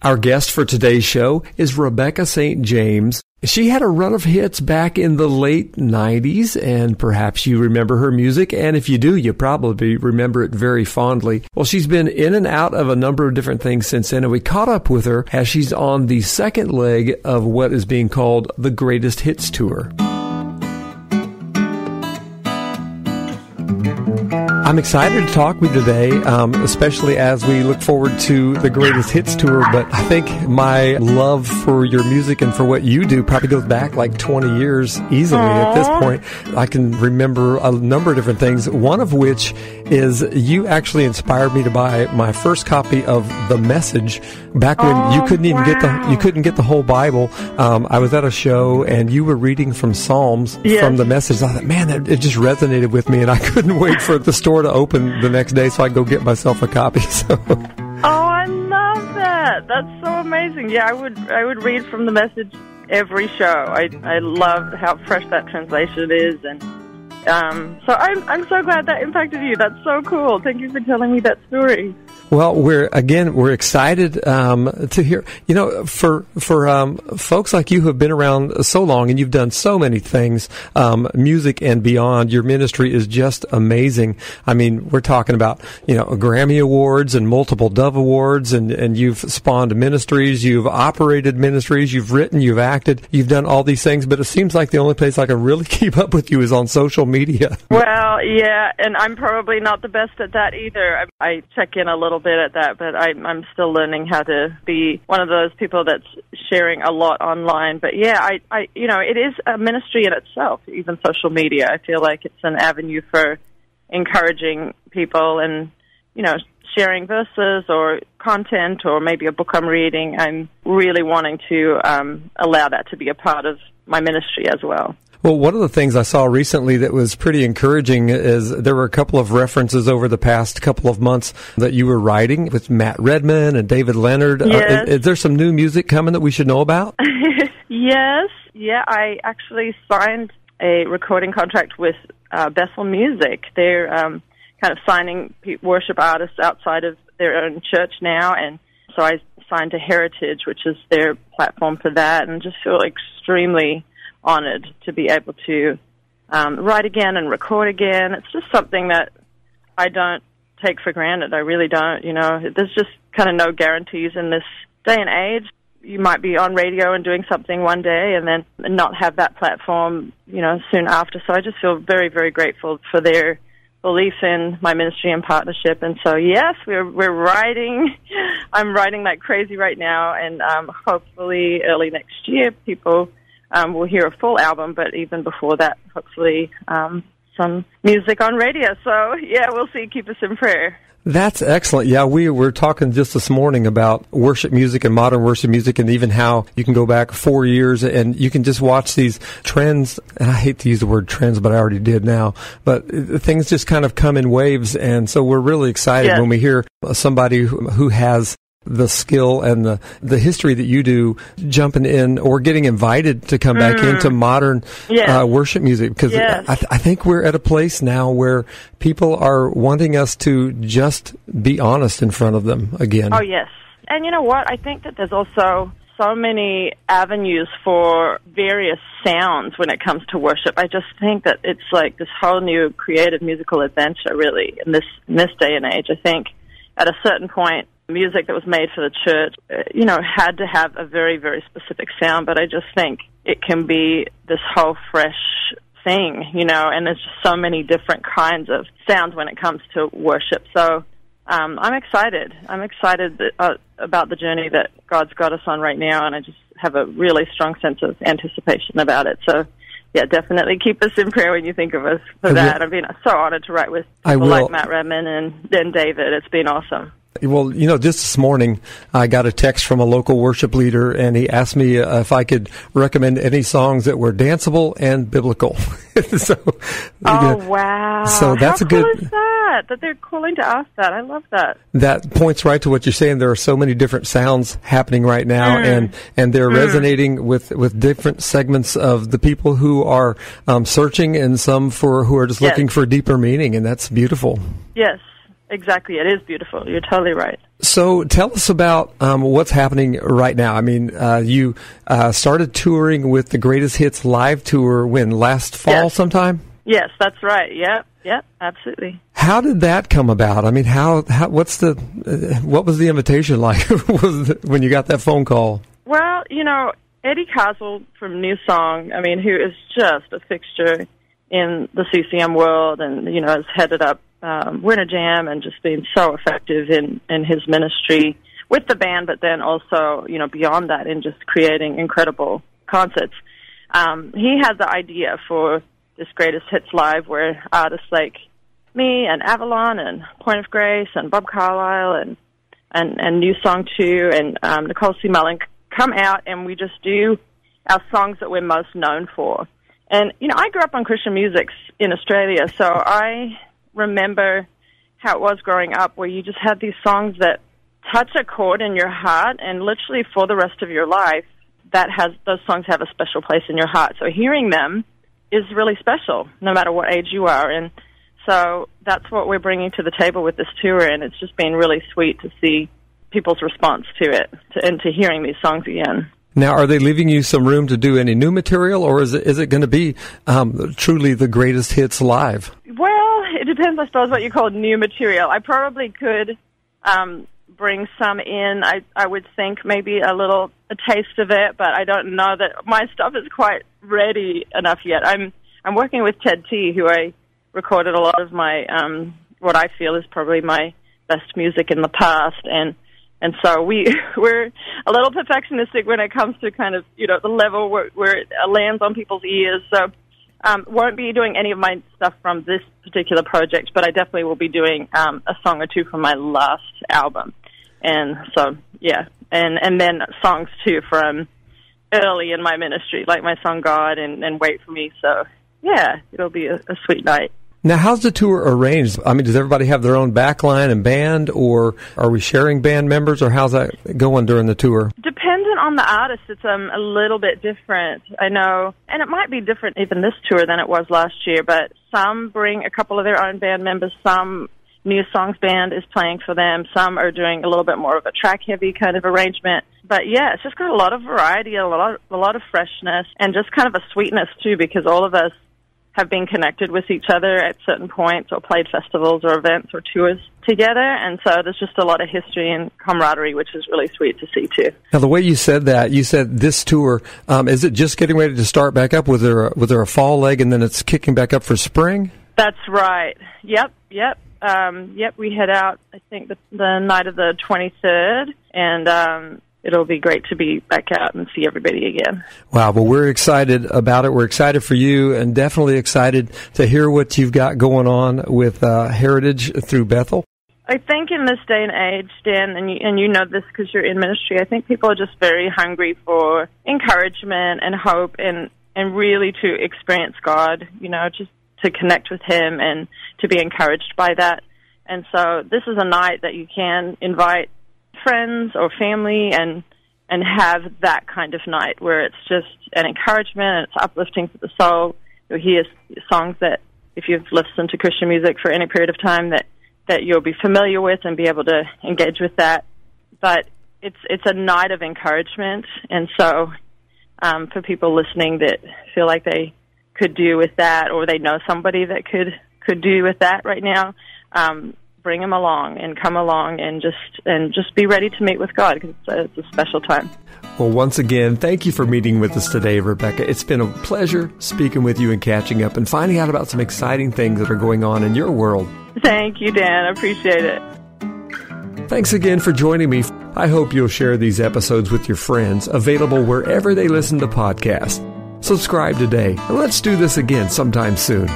Our guest for today's show is Rebecca St. James. She had a run of hits back in the late 90s, and perhaps you remember her music, and if you do, you probably remember it very fondly. Well, she's been in and out of a number of different things since then, and we caught up with her as she's on the second leg of what is being called the Greatest Hits Tour. I'm excited to talk with you today, especially as we look forward to the Greatest Hits Tour, but I think my love for your music and for what you do probably goes back like 20 years easily. At this point. I can remember a number of different things, one of which is you actually inspired me to buy my first copy of The Message back when you couldn't even get the whole Bible. I was at a show and you were reading from Psalms from The Message. I thought, man, it just resonated with me, and I couldn't wait for the store to open the next day so I could go get myself a copy. So. Oh, I love that. That's so amazing. Yeah, I would read from The Message every show. I love how fresh that translation is, and so I'm so glad that impacted you. That's so cool. Thank you for telling me that story. Well, we're excited to hear. You know, for folks like you who have been around so long and you've done so many things, music and beyond. Your ministry is just amazing. I mean, we're talking about Grammy Awards and multiple Dove Awards, and you've spawned ministries, you've operated ministries, you've written, you've acted, you've done all these things. But it seems like the only place I can really keep up with you is on social media. Well, yeah, and I'm probably not the best at that either. I check in a little bit at that, but I'm still learning how to be one of those people that's sharing a lot online. But yeah, I it is a ministry in itself, even social media. I feel like it's an avenue for encouraging people and, sharing verses or content or maybe a book I'm reading. I'm really wanting to allow that to be a part of my ministry as well. Well, one of the things I saw recently that was pretty encouraging is there were a couple of references over the past couple of months that you were writing with Matt Redman and David Leonard. Yes. Is there some new music coming that we should know about? Yes. Yeah, I actually signed a recording contract with Bethel Music. They're kind of signing worship artists outside of their own church now, and so I signed to Heritage, which is their platform for that, and just feel extremely honored to be able to write again and record again. It's just something that I don't take for granted. I really don't. There's just kind of no guarantees in this day and age. You might be on radio and doing something one day and then not have that platform, soon after. So I just feel very, very grateful for their belief in my ministry and partnership. And so, yes, we're writing. I'm writing like crazy right now, and hopefully early next year people we'll hear a full album, but even before that, hopefully some music on radio. So, yeah, we'll see. Keep us in prayer. That's excellent. Yeah, we were talking just this morning about worship music and modern worship music, and even how you can go back 4 years and you can just watch these trends. And I hate to use the word trends, but I already did now. But things just kind of come in waves, and so we're really excited when we hear somebody who has the skill and the history that you do jumping in or getting invited to come back into modern worship music, because I think we're at a place now where people are wanting us to just be honest in front of them again. Oh, yes. And you know what? I think that there's also so many avenues for various sounds when it comes to worship. I just think that it's like this whole new creative musical adventure, really, in this day and age. I think at a certain point, music that was made for the church, had to have a very, very specific sound, but I just think it can be this whole fresh thing, and there's just so many different kinds of sounds when it comes to worship. So I'm excited. I'm excited about the journey that God's got us on right now, and I just have a really strong sense of anticipation about it. So, yeah, definitely keep us in prayer when you think of us for that. I've been so honored to write with people like Matt Redman and then David. It's been awesome. Well, just this morning I got a text from a local worship leader, and he asked me if I could recommend any songs that were danceable and biblical. Wow. So that's How cool is that they're calling to ask that. I love that. That points right to what you're saying. There are so many different sounds happening right now, and they're resonating with different segments of the people who are searching, and some who are just looking for deeper meaning, and that's beautiful. Yes. exactly. It is beautiful. You're totally right. So tell us about what's happening right now. I mean, you started touring with the Greatest Hits live tour last fall sometime? Yes, that's right. Yep, absolutely. How did that come about? I mean, what was the invitation like when you got that phone call? Well, Eddie Carswell from New Song, I mean, who is just a fixture in the CCM world and, has headed up Winter Jam and just been so effective in his ministry with the band, but then also, beyond that in just creating incredible concerts. He had the idea for this Greatest Hits Live where artists like me and Avalon and Point of Grace and Bob Carlyle and New Song 2 and Nicole C. Mullen come out and we just do our songs that we're most known for. And, I grew up on Christian music in Australia, so I remember how it was growing up where you just had these songs that touch a chord in your heart and literally for the rest of your life those songs have a special place in your heart. So hearing them is really special no matter what age you are. And so that's what we're bringing to the table with this tour, and it's just been really sweet to see people's response to it and to hearing these songs again. Now, are they leaving you some room to do any new material, or is it going to be truly the Greatest Hits live? Well, it depends, I suppose, what you call new material. I probably could bring some in. I would think maybe a taste of it, but I don't know that my stuff is quite ready enough yet. I'm working with Ted T, who I recorded a lot of my what I feel is probably my best music in the past, and so we're a little perfectionistic when it comes to kind of the level where it lands on people's ears. So won't be doing any of my stuff from this particular project, but I definitely will be doing a song or two from my last album, and so and then songs too from early in my ministry, like my song God and Wait For Me. So it'll be a sweet night. Now, how's the tour arranged? I mean, does everybody have their own backline and band, or are we sharing band members, or how's that going during the tour? Dependent on the artist, it's a little bit different, I know. And it might be different even this tour than it was last year, but some bring a couple of their own band members, some New Songs band is playing for them, some are doing a little bit more of a track-heavy kind of arrangement. But it's just got a lot of variety, a lot of freshness, and just kind of a sweetness too, because all of us have been connected with each other at certain points or played festivals or events or tours together. And so there's just a lot of history and camaraderie, which is really sweet to see too. Now, the way you said that, you said this tour, is it just getting ready to start back up? Was there a fall leg and then it's kicking back up for spring? That's right. Yep. We head out, I think, the night of the 23rd, and it'll be great to be back out and see everybody again. Wow, well, we're excited about it. We're excited for you and definitely excited to hear what you've got going on with Heritage through Bethel. I think in this day and age, Dan, and you know this because you're in ministry, I think people are just very hungry for encouragement and hope and really to experience God, just to connect with Him and to be encouraged by that. And so this is a night that you can invite friends or family and have that kind of night where it's just an encouragement and it's uplifting for the soul. You'll hear songs that, if you've listened to Christian music for any period of time, that you'll be familiar with and be able to engage with that. But it's a night of encouragement, and so for people listening that feel like they could do with that, or they know somebody that could do with that right now, bring them along and come along and just be ready to meet with God, because it's a special time. Well, once again, thank you for meeting with us today, Rebecca. It's been a pleasure speaking with you and catching up and finding out about some exciting things that are going on in your world. Thank you, Dan. I appreciate it. Thanks again for joining me. I hope you'll share these episodes with your friends, available wherever they listen to podcasts. Subscribe today, and let's do this again sometime soon.